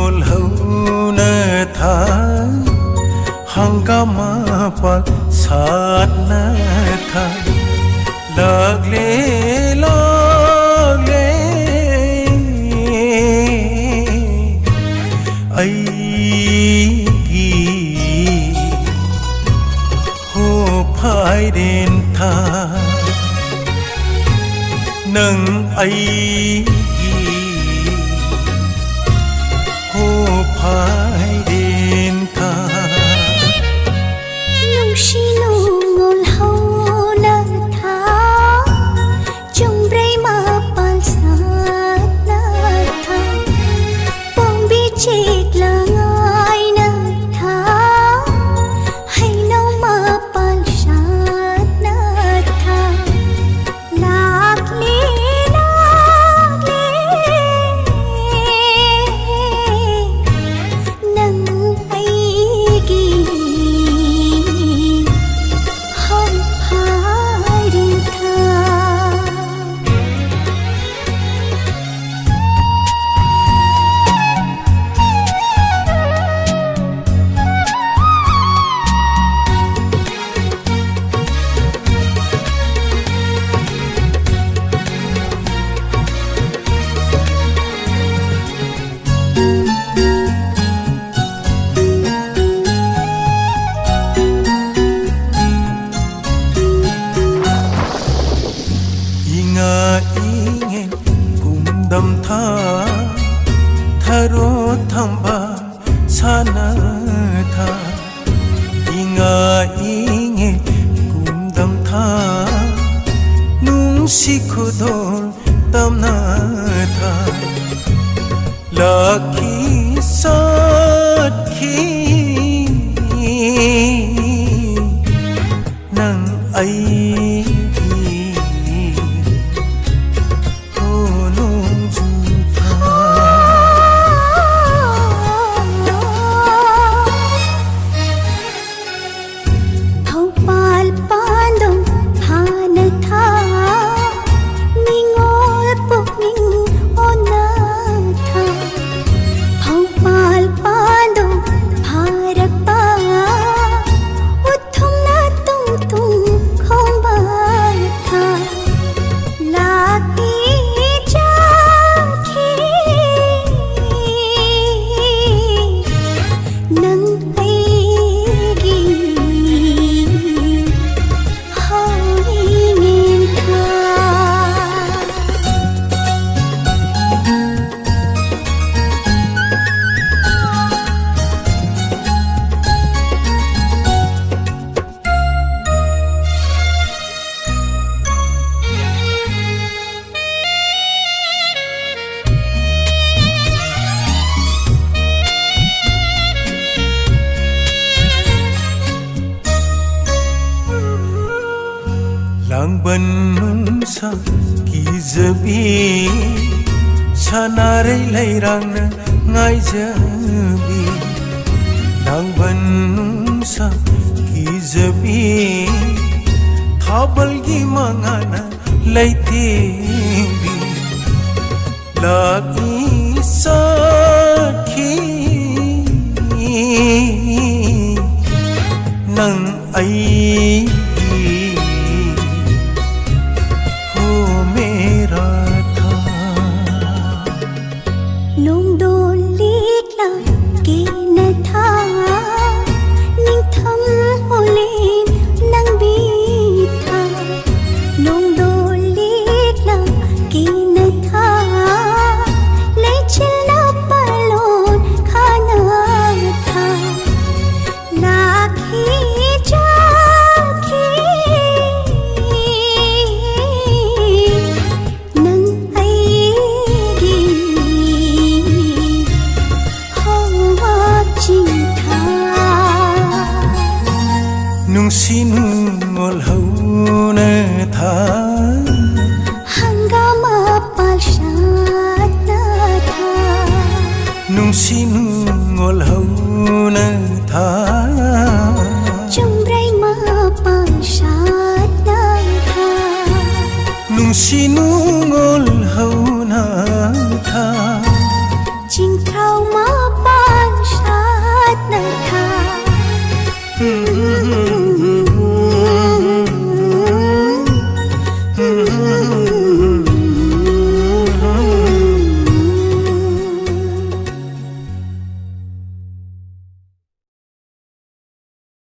ngol hau na tha hangama pal sát na tha lagle ai gi ho phai den tha nang ai gi ho phai den tha nung shi nu ngol hau na tha chung brei ma pal sát na tha pong bi chit langai na tha hay nau ma pal sát na tha lag le nang ai gi hong hai din tha inga ingen kum dam tha tharo thamba sana tha inga ingen kum dam tha nung si khudol tam na tha lakhi sat khi nang ai lang ban nung sa ki zabi sanare lai rang na ngai zabi lang ban nung sa ki zabi thabal gi mangana lai te bi lagi sakhi nang ai nung đôn liếc lại kỳ na tha ninh thâm hồ lên nang bi tha nung đôn liếc lại kỳ na tha lấy chân na palon khana tha là khi cha khi nang ai gi nung xin ngol hau na tha hangama pal sát na tha nung xin ngol hau na tha chung brei ma pal sát na tha nung xin ngol hau